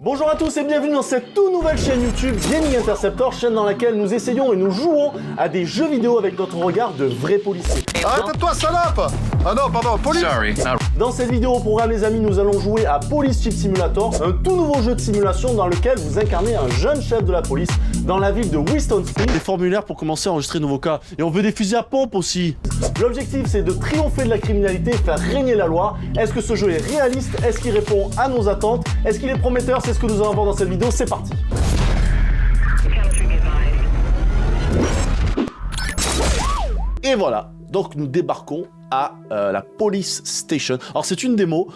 Bonjour à tous et bienvenue dans cette toute nouvelle chaîne YouTube Gaming Interceptor, chaîne dans laquelle nous essayons et nous jouons à des jeux vidéo avec notre regard de vrais policiers. Arrête-toi, salope! Ah non, pardon, police! Sorry. Dans cette vidéo au programme les amis, nous allons jouer à Police Chip Simulator, un tout nouveau jeu de simulation dans lequel vous incarnez un jeune chef de la police dans la ville de Winston Springs. Des formulaires pour commencer à enregistrer de nouveaux cas. Et on veut des fusils à pompe aussi. L'objectif c'est de triompher de la criminalité et faire régner la loi. Est-ce que ce jeu est réaliste? Est-ce qu'il répond à nos attentes? Est-ce qu'il est prometteur? C'est ce que nous allons voir dans cette vidéo, c'est parti. Et voilà, donc nous débarquons à la Police Station. Alors c'est une démo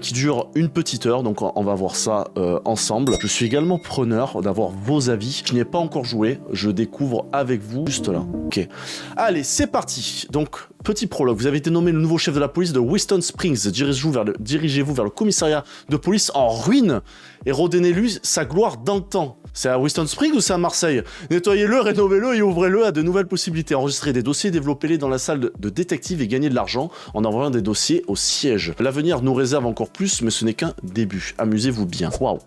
qui dure une petite heure, donc on va voir ça ensemble. Je suis également preneur d'avoir vos avis. Je n'y ai pas encore joué, je découvre avec vous juste là. Ok, allez c'est parti. Donc petit prologue, vous avez été nommé le nouveau chef de la police de Winston Springs. Dirigez-vous vers le commissariat de police en ruine et redonnez-lui sa gloire dans le temps. C'est à Winston Springs ou c'est à Marseille? Nettoyez-le, rénovez-le et ouvrez-le à de nouvelles possibilités. Enregistrez des dossiers, développez-les dans la salle de détective et gagnez de l'argent en envoyant des dossiers au siège. L'avenir nous réserve encore plus, mais ce n'est qu'un début. Amusez-vous bien. Waouh.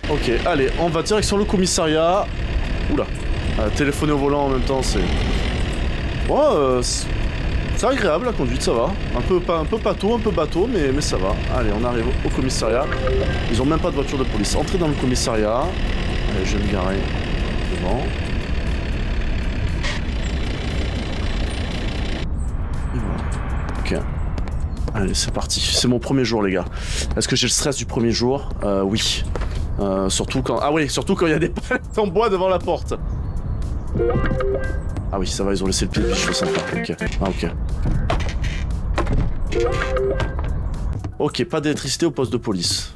Ok, allez, on va direction le commissariat. Oula. Téléphoner au volant en même temps, c'est... Oh, c'est agréable la conduite, ça va. Un peu bateau, mais ça va. Allez, on arrive au commissariat. Ils ont même pas de voiture de police. Entrez dans le commissariat. Allez, je vais me garer devant. Et voilà. Ok. Allez, c'est parti. C'est mon premier jour, les gars. Est-ce que j'ai le stress du premier jour? Oui. Surtout quand... Ah oui, surtout quand il y a des palettes en bois devant la porte. Ah oui, ça va, ils ont laissé le pied de biche, c'est sympa. Ok. Ah, ok. Ok, pas d'électricité au poste de police.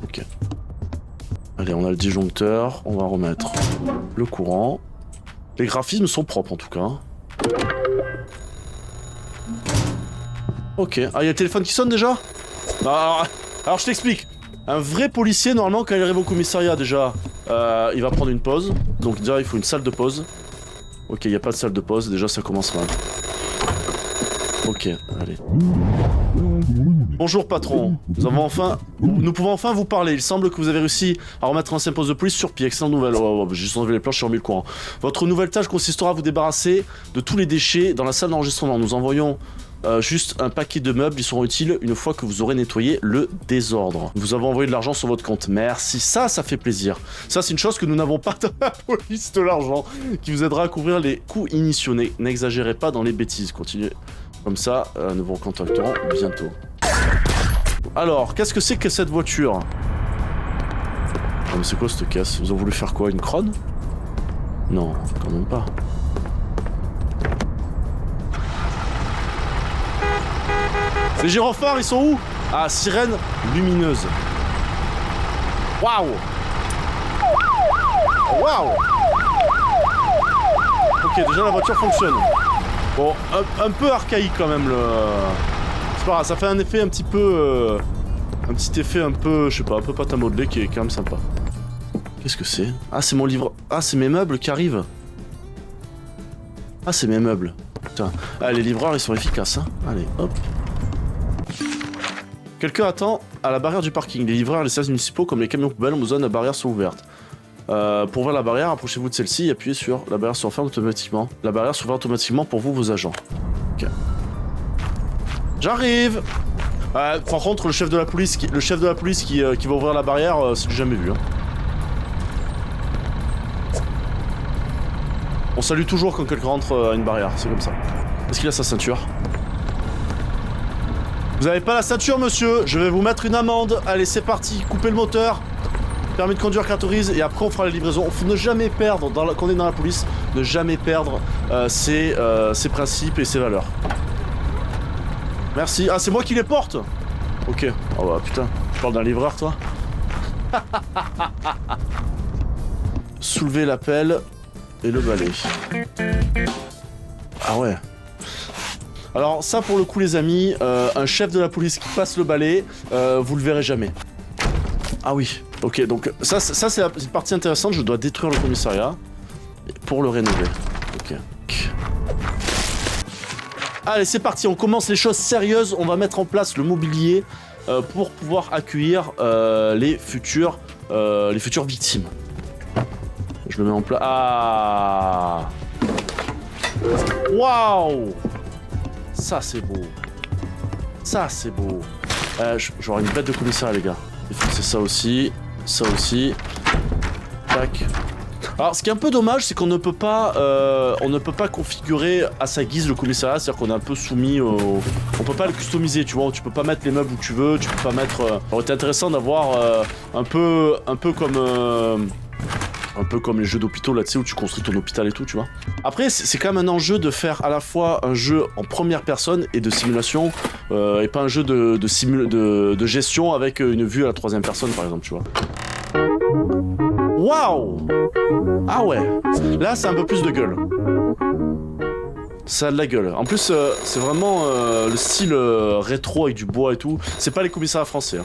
Ok. Allez, on a le disjoncteur. On va remettre le courant. Les graphismes sont propres, en tout cas. Ok. Ah, il y a le téléphone qui sonne, déjà? Alors je t'explique. Un vrai policier, normalement, quand il arrive au commissariat, déjà, il va prendre une pause. Donc, déjà, il faut une salle de pause. Ok, il n'y a pas de salle de pause, déjà ça commence mal. Ok, allez. Bonjour patron, nous pouvons enfin vous parler. Il semble que vous avez réussi à remettre l'ancien poste de police sur pied. Excellente nouvelle. J'ai juste enlevé les planches et remis le courant. Votre nouvelle tâche consistera à vous débarrasser de tous les déchets dans la salle d'enregistrement. Nous envoyons juste un paquet de meubles, ils seront utiles une fois que vous aurez nettoyé le désordre. Vous avez envoyé de l'argent sur votre compte. Merci, ça fait plaisir. Ça, c'est une chose que nous n'avons pas dans la police, de l'argent, qui vous aidera à couvrir les coûts initiaux. N'exagérez pas dans les bêtises. Continuez comme ça, nous vous recontacterons bientôt. Alors, qu'est-ce que c'est que cette voiture? Oh, mais c'est quoi cette caisse? Ils ont voulu faire quoi? Une crône? Non, quand même pas. Les gyrophares, ils sont où? Ah, sirène lumineuse. Waouh! Waouh! Ok, déjà la voiture fonctionne. Bon, un peu archaïque quand même le... C'est pas grave, ça fait un effet un petit peu... un petit effet un peu, je sais pas, un peu pâte à modeler qui est quand même sympa. Qu'est-ce que c'est? Ah, c'est mon livre... Ah, c'est mes meubles qui arrivent. Ah, c'est mes meubles. Putain. Ah, les livreurs, ils sont efficaces, hein. Allez, hop. Quelqu'un attend à la barrière du parking. Les livreurs et les services municipaux, comme les camions poubelles, ont besoin de la barrière sont ouvertes. Pour ouvrir la barrière, approchez-vous de celle-ci et appuyez sur la barrière se referme automatiquement. La barrière s'ouvre automatiquement pour vous, vos agents. Ok. J'arrive. Par contre, le chef de la police qui va ouvrir la barrière, c'est du jamais vu. Hein. On salue toujours quand quelqu'un rentre à une barrière, c'est comme ça. Est-ce qu'il a sa ceinture? Vous avez pas la ceinture, monsieur? Je vais vous mettre une amende. Allez, c'est parti. Coupez le moteur. Permis de conduire qui autorise. Et après, on fera la livraison. Il faut ne jamais perdre, quand on est dans la police, ne jamais perdre ses principes et ses valeurs. Merci. Ah, c'est moi qui les porte? Ok. Oh bah putain, tu parles d'un livreur, toi? Soulevez l'appel et le balai. Ah ouais. Alors ça pour le coup les amis, un chef de la police qui passe le balai, vous le verrez jamais. Ah oui, ok, donc ça c'est la partie intéressante, je dois détruire le commissariat pour le rénover. Ok. Allez c'est parti, on commence les choses sérieuses, on va mettre en place le mobilier, pour pouvoir accueillir les futures victimes. Je le mets en place. Ah! Waouh! Ça c'est beau. Ça c'est beau. J'aurai une bête de commissariat les gars. Il faut que c'est ça aussi. Ça aussi. Tac. Alors ce qui est un peu dommage c'est qu'on ne peut pas configurer à sa guise le commissariat, c'est-à-dire qu'on est un peu soumis au... On peut pas le customiser, tu vois, tu peux pas mettre les meubles où tu veux, tu peux pas mettre... Ça aurait été intéressant d'avoir un peu comme les jeux d'hôpitaux là, tu sais, où tu construis ton hôpital et tout, tu vois. Après, c'est quand même un enjeu de faire à la fois un jeu en première personne et de simulation, et pas un jeu de gestion avec une vue à la troisième personne, par exemple, tu vois. Waouh! Ah ouais, là c'est un peu plus de gueule. Ça a de la gueule. En plus, c'est vraiment le style rétro avec du bois et tout. C'est pas les commissariats français. Hein.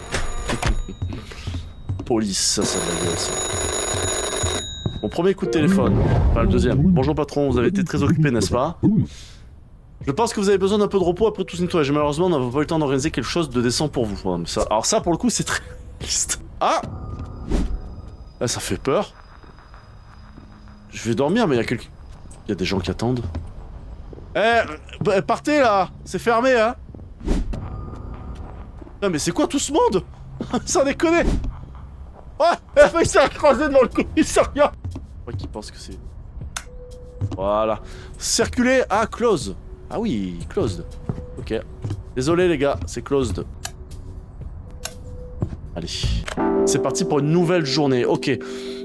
Police, ça a de la gueule, ça. Mon premier coup de téléphone, pas le deuxième. Bonjour patron, vous avez été très occupé, n'est-ce pas? Je pense que vous avez besoin d'un peu de repos après tout ce nettoyage. Malheureusement, on n'a pas eu le temps d'organiser quelque chose de décent pour vous. Ouais, ça, alors ça, pour le coup, c'est très triste. Ah! Là, ça fait peur. Je vais dormir, mais il y a des gens qui attendent. Eh, partez là! C'est fermé, hein! Non, mais c'est quoi tout ce monde? Sans déconner! Ouais! Elle a failli s'écraser devant le commissariat! Ouais, qui pense que c'est... Voilà. Circuler! Ah, close! Ah oui, closed. Ok. Désolé les gars, c'est closed. Allez. C'est parti pour une nouvelle journée. Ok.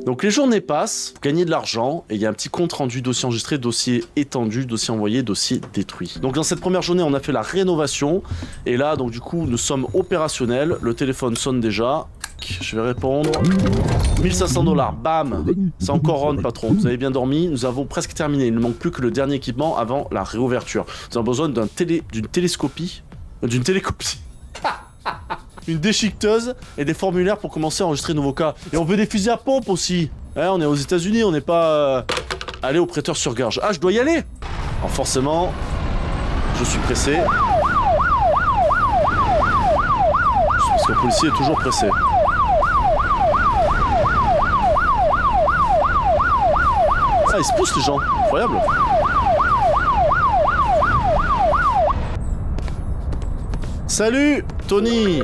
Donc les journées passent, vous gagnez de l'argent, et il y a un petit compte rendu, dossier enregistré, dossier étendu, dossier envoyé, dossier détruit. Donc dans cette première journée, on a fait la rénovation, et là, donc du coup, nous sommes opérationnels. Le téléphone sonne déjà. Je vais répondre. 1500 $, bam! C'est encore on, patron. Vous avez bien dormi, nous avons presque terminé. Il ne manque plus que le dernier équipement avant la réouverture. Nous avons besoin d'une téléscopie. D'une télécopie. Une déchiqueteuse et des formulaires pour commencer à enregistrer de nouveaux cas. Et on veut des fusils à pompe aussi. On est aux États-Unis, on n'est pas allé au prêteur sur gorge. Ah, je dois y aller. Alors forcément, je suis pressé. Parce qu'un policier est toujours pressé. Ah, ils se poussent les gens. Incroyable. Salut, Tony.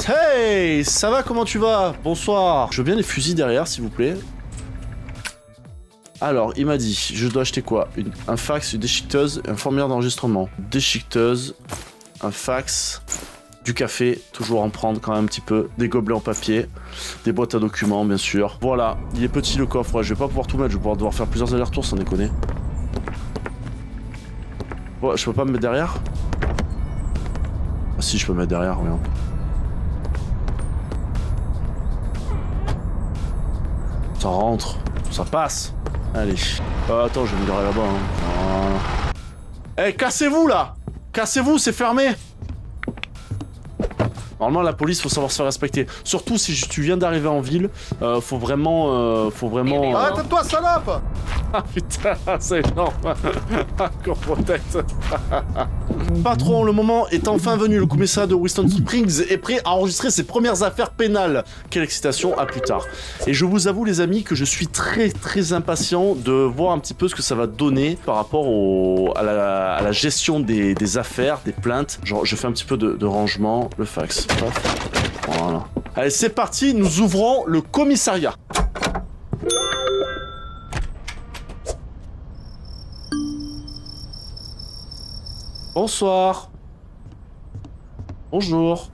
Hey, ça va, comment tu vas? Bonsoir. Je veux bien les fusils derrière, s'il vous plaît. Alors, il m'a dit, je dois acheter quoi? Un fax, une déchiqueteuse, un formulaire d'enregistrement. Déchiqueteuse, un fax, du café, toujours en prendre quand même un petit peu, des gobelets en papier, des boîtes à documents, bien sûr. Voilà, il est petit le coffre, ouais, je vais pas pouvoir tout mettre, je vais devoir faire plusieurs allers-retours, sans déconner. Ouais, je peux pas me mettre derrière? Ah si, je peux me mettre derrière, regarde. Ça rentre, ça passe. Allez. Attends, je vais me garer là-bas. Hein. Voilà. Eh, cassez-vous là! Cassez-vous, c'est fermé! Normalement, la police, faut savoir se faire respecter. Surtout si tu viens d'arriver en ville, faut vraiment... Arrête-toi, salope! Ah putain, c'est énorme. Protect. Patron, le moment est enfin venu. Le commissariat de Wilson Springs est prêt à enregistrer ses premières affaires pénales. Quelle excitation, à plus tard. Et je vous avoue les amis que je suis très impatient de voir un petit peu ce que ça va donner par rapport à la gestion des affaires, des plaintes. Genre je fais un petit peu de rangement, le fax. Voilà. Allez, c'est parti, nous ouvrons le commissariat. Bonsoir. Bonjour.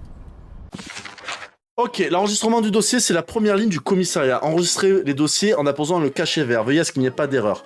Ok, l'enregistrement du dossier, c'est la première ligne du commissariat. Enregistrer les dossiers en apposant le cachet vert. Veillez à ce qu'il n'y ait pas d'erreur.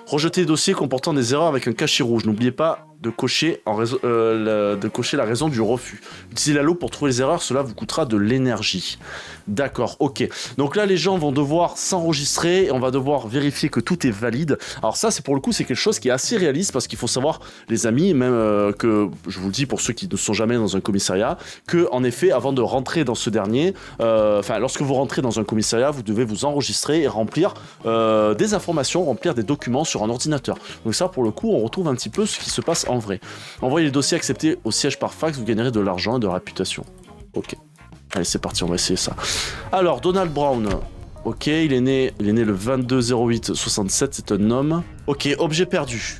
Rejeter les dossiers comportant des erreurs avec un cachet rouge. N'oubliez pas de cocher, la raison du refus. Utilisez la loupe pour trouver les erreurs, cela vous coûtera de l'énergie. D'accord, ok. Donc là, les gens vont devoir s'enregistrer et on va devoir vérifier que tout est valide. Alors ça, c'est pour le coup, c'est quelque chose qui est assez réaliste parce qu'il faut savoir, les amis, même que, je vous le dis pour ceux qui ne sont jamais dans un commissariat, que en effet, avant de rentrer dans ce dernier, lorsque vous rentrez dans un commissariat, vous devez vous enregistrer et remplir des informations, remplir des documents sur un ordinateur. Donc ça, pour le coup, on retrouve un petit peu ce qui se passe en vrai. Envoyez les dossiers acceptés au siège par fax, vous gagnerez de l'argent et de la réputation. Ok. Allez, c'est parti, on va essayer ça. Alors, Donald Brown. Ok, il est né le 22/08/67, c'est un homme. Ok, objet perdu.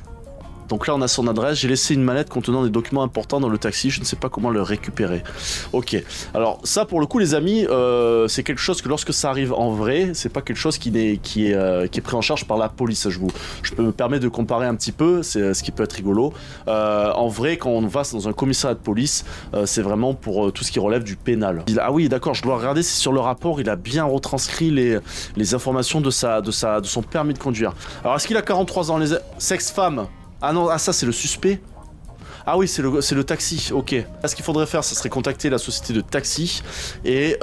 Donc là, on a son adresse. J'ai laissé une mallette contenant des documents importants dans le taxi. Je ne sais pas comment le récupérer. Ok. Alors ça, pour le coup, les amis, c'est quelque chose que lorsque ça arrive en vrai, c'est pas quelque chose qui est pris en charge par la police. Je peux me permettre de comparer un petit peu. C'est ce qui peut être rigolo. En vrai, quand on va dans un commissariat de police, c'est vraiment pour tout ce qui relève du pénal. Ah oui, d'accord. Je dois regarder si sur le rapport, il a bien retranscrit les informations de son permis de conduire. Alors, est-ce qu'il a 43 ans, sexe-femme? Ah non, ça c'est le suspect. Ah oui, c'est le taxi, ok. Là, ce qu'il faudrait faire, ça serait contacter la société de taxi et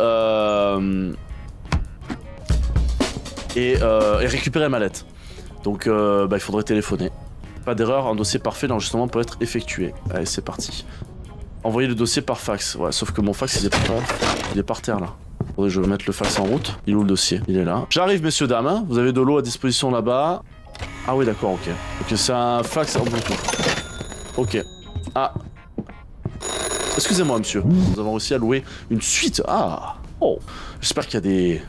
récupérer la mallette. Donc il faudrait téléphoner. Pas d'erreur, un dossier parfait, l'enregistrement peut être effectué. Allez, c'est parti. Envoyer le dossier par fax. Ouais, sauf que mon fax, il est par terre là. Faudrait que je mette le fax en route. Il est où le dossier? Il est là. J'arrive, messieurs, dames. Hein. Vous avez de l'eau à disposition là-bas. Ah oui, d'accord, ok. Ok, c'est un fax en Bluetooth. Ok. Ah. Excusez-moi, monsieur. Nous avons réussi à louer une suite. Ah. Oh. J'espère qu'il y a des...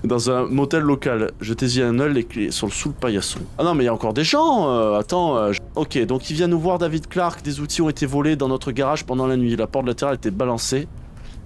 Dans un motel local. Jetez-y un œil, les clés sont sous le paillasson. Ah non, mais il y a encore des gens. Attends. Ok, donc il vient nous voir, David Clark. Des outils ont été volés dans notre garage pendant la nuit. La porte latérale a été balancée.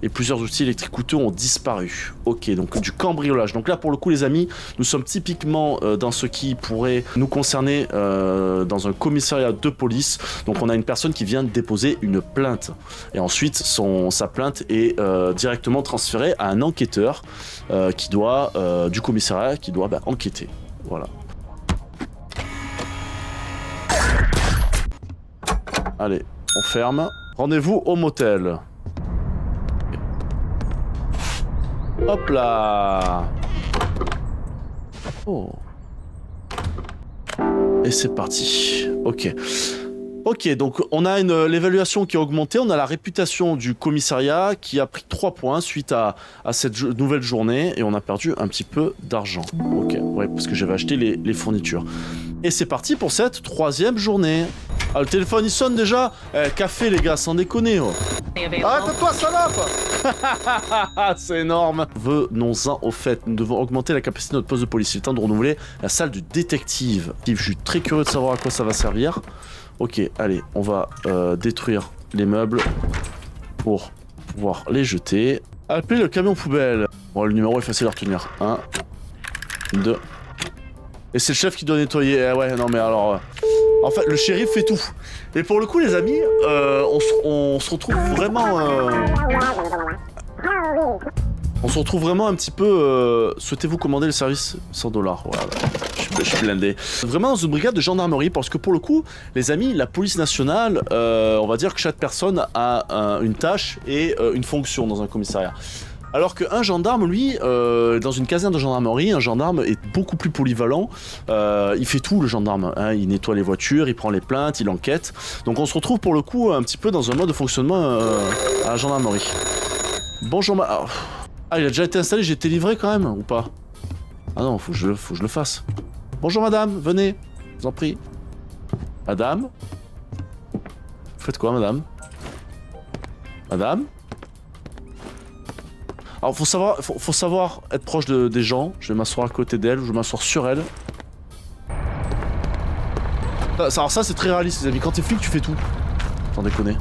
Et plusieurs outils électriques coûteux ont disparu. Ok, donc du cambriolage. Donc là, pour le coup, les amis, nous sommes typiquement dans ce qui pourrait nous concerner dans un commissariat de police. Donc on a une personne qui vient de déposer une plainte. Et ensuite, sa plainte est directement transférée à un enquêteur du commissariat qui doit enquêter. Voilà. Allez, on ferme. Rendez-vous au motel. Hop là. Oh. Et c'est parti. Ok. Ok, donc on a l'évaluation qui a augmenté, on a la réputation du commissariat qui a pris 3 points suite à cette nouvelle journée et on a perdu un petit peu d'argent. Ok, ouais, parce que j'avais acheté les fournitures. Et c'est parti pour cette 3e journée. Ah, le téléphone il sonne déjà. Café les gars, sans déconner. Oh. Arrête-toi, salope. C'est énorme. Venons-en au fait. Nous devons augmenter la capacité de notre poste de police. Il est temps de renouveler la salle du détective. Je suis très curieux de savoir à quoi ça va servir. Ok, allez, on va détruire les meubles pour pouvoir les jeter. Appelez le camion poubelle. Bon, le numéro est facile à retenir. 1, 2. Et c'est le chef qui doit nettoyer. Eh ouais, non mais alors... En fait, le shérif fait tout. Et pour le coup, les amis, on se retrouve vraiment... On se retrouve vraiment un petit peu... Souhaitez-vous commander le service? 100 $. Voilà. Je suis blindé. Vraiment dans une brigade de gendarmerie, parce que pour le coup, les amis, la police nationale, on va dire que chaque personne a une tâche et une fonction dans un commissariat. Alors qu'un gendarme, lui, dans une caserne de gendarmerie, un gendarme est beaucoup plus polyvalent. Il fait tout, le gendarme. Hein. Il nettoie les voitures, il prend les plaintes, il enquête. Donc on se retrouve pour le coup un petit peu dans un mode de fonctionnement à la gendarmerie. Bonjour, Ah, il a déjà été installé, j'ai été livré quand même, ou pas? Ah non, faut que je le fasse. Bonjour madame, venez, je vous en prie. Madame? Vous faites quoi, madame? Madame? Alors faut savoir être proche des gens. Je vais m'asseoir à côté d'elle, je vais m'asseoir sur elle. Alors ça c'est très réaliste les amis, quand t'es flic tu fais tout. Sans déconner.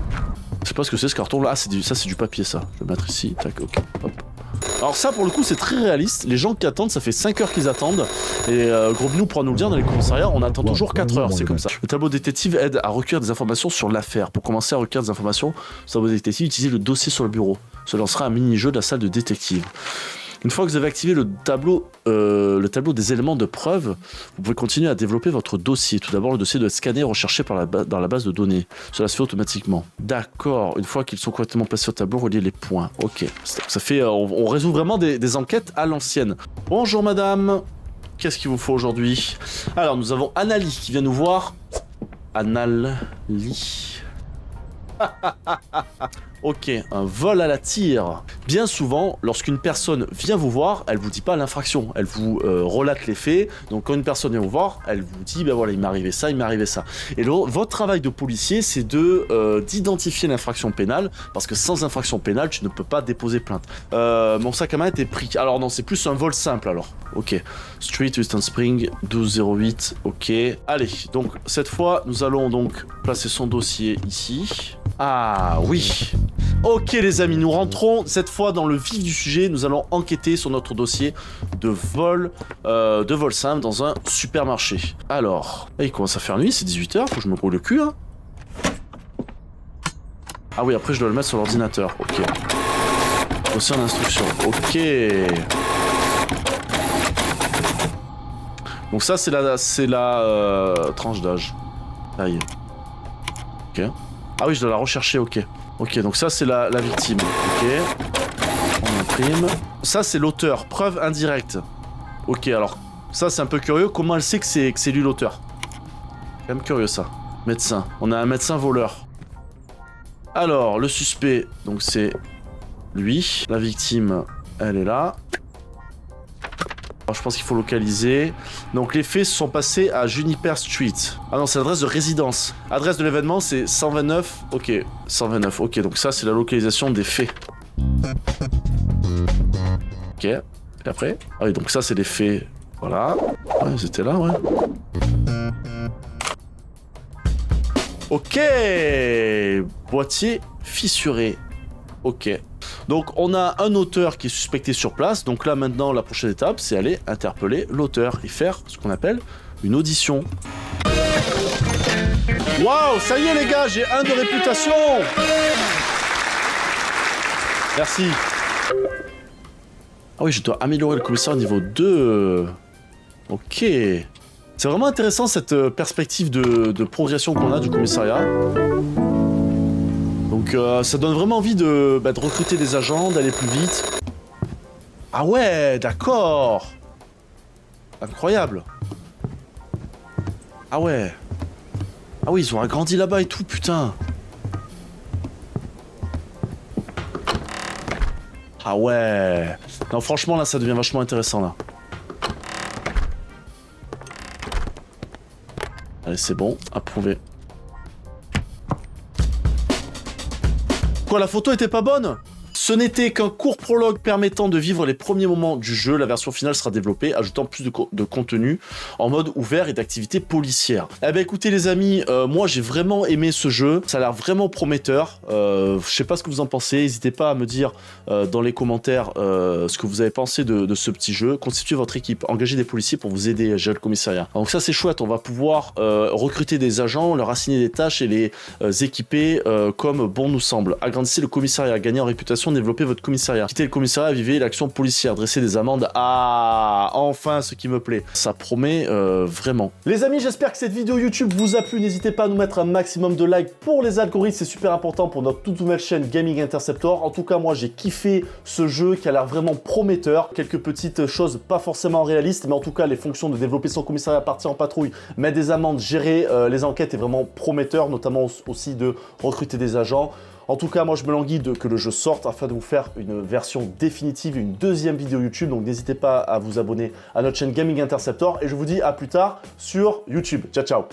Je sais pas ce que c'est ce carton là, ah ça c'est du papier ça. Je vais mettre ici, tac, ok, hop. Alors ça pour le coup c'est très réaliste, les gens qui attendent, ça fait 5 heures qu'ils attendent. Et Gros Binou pourra nous le dire, dans les commissariats on attend toujours 4 heures, c'est comme ça. Le tableau détective aide à recueillir des informations sur l'affaire. Pour commencer à recueillir des informations sur le tableau détective, utilisez le dossier sur le bureau. Se lancera un mini-jeu de la salle de détective. Une fois que vous avez activé le tableau des éléments de preuve, vous pouvez continuer à développer votre dossier. Tout d'abord, le dossier doit être scanné et recherché dans la base de données. Cela se fait automatiquement. D'accord. Une fois qu'ils sont correctement placés au tableau, reliez les points. Ok. Ça fait, on résout vraiment des enquêtes à l'ancienne. Bonjour madame. Qu'est-ce qu'il vous faut aujourd'hui? Alors, nous avons Anali qui vient nous voir. Anali. Ok, un vol à la tire. Bien souvent, lorsqu'une personne vient vous voir, elle vous dit pas l'infraction, elle vous relate les faits. Donc quand une personne vient vous voir, elle vous dit, ben voilà, il m'est arrivé ça, il m'est arrivé ça. Et votre travail de policier, c'est d'identifier l'infraction pénale, parce que sans infraction pénale, tu ne peux pas déposer plainte. Mon sac à main était pris. Alors non, c'est plus un vol simple alors. Ok. Street, Western Spring, 1208. Ok. Allez, donc cette fois, nous allons donc placer son dossier ici. Ah oui. Ok les amis, nous rentrons cette fois dans le vif du sujet. Nous allons enquêter sur notre dossier de vol simple dans un supermarché. Alors, il commence à faire nuit, c'est 18h, faut que je me brûle le cul. Hein. Ah oui, après je dois le mettre sur l'ordinateur. Ok. Dossier en instruction. Ok. Donc ça c'est la tranche d'âge. Aïe. Ok. Ah oui, je dois la rechercher, ok. Ok, donc ça c'est la victime. Ok. On imprime. Ça c'est l'auteur, preuve indirecte. Ok, alors ça c'est un peu curieux. Comment elle sait que c'est lui l'auteur? C'est quand même curieux ça. Médecin. On a un médecin voleur. Alors, le suspect, donc c'est lui. La victime, elle est là. Alors, je pense qu'il faut localiser. Donc les faits se sont passés à Juniper Street. Ah non, c'est l'adresse de résidence. Adresse de l'événement, c'est 129. Ok, 129. Ok, donc ça, c'est la localisation des faits. Ok, et après? Ah oui, donc ça, c'est les faits. Voilà. Ouais, ils étaient là, ouais. Ok. Boîtier fissuré. Ok. Donc on a un auteur qui est suspecté sur place. Donc là maintenant la prochaine étape c'est aller interpeller l'auteur et faire ce qu'on appelle une audition. Waouh, ça y est les gars, j'ai 1 de réputation. Merci. Ah oui, je dois améliorer le commissaire au niveau 2. Ok. C'est vraiment intéressant cette perspective de progression qu'on a du commissariat. Donc ça donne vraiment envie de recruter des agents, d'aller plus vite. Ah ouais, d'accord. Incroyable. Ah ouais. Ah oui, ils ont agrandi là-bas et tout, putain. Ah ouais. Non, franchement, là, ça devient vachement intéressant, là. Allez, c'est bon, approuvé. Quoi, la photo était pas bonne? Ce n'était qu'un court prologue permettant de vivre les premiers moments du jeu. La version finale sera développée, ajoutant plus de contenu en mode ouvert et d'activités policières. Eh ben écoutez les amis, moi j'ai vraiment aimé ce jeu. Ça a l'air vraiment prometteur. Je sais pas ce que vous en pensez. N'hésitez pas à me dire dans les commentaires ce que vous avez pensé de ce petit jeu. Constituez votre équipe, engagez des policiers pour vous aider à gérer le commissariat. Donc ça c'est chouette, on va pouvoir recruter des agents, leur assigner des tâches et les équiper comme bon nous semble. Agrandissez le commissariat, gagnez en réputation, développer votre commissariat. Quittez le commissariat, vivez l'action policière, dresser des amendes. Ah, enfin ce qui me plaît. Ça promet vraiment. Les amis, j'espère que cette vidéo YouTube vous a plu. N'hésitez pas à nous mettre un maximum de likes pour les algorithmes. C'est super important pour notre toute nouvelle chaîne Gaming Interceptor. En tout cas, moi j'ai kiffé ce jeu qui a l'air vraiment prometteur. Quelques petites choses pas forcément réalistes, mais en tout cas les fonctions de développer son commissariat, partir en patrouille, mettre des amendes, gérer les enquêtes est vraiment prometteur, notamment aussi de recruter des agents. En tout cas, moi, je me languis que le jeu sorte afin de vous faire une version définitive, une deuxième vidéo YouTube. Donc, n'hésitez pas à vous abonner à notre chaîne Gaming Interceptor. Et je vous dis à plus tard sur YouTube. Ciao, ciao.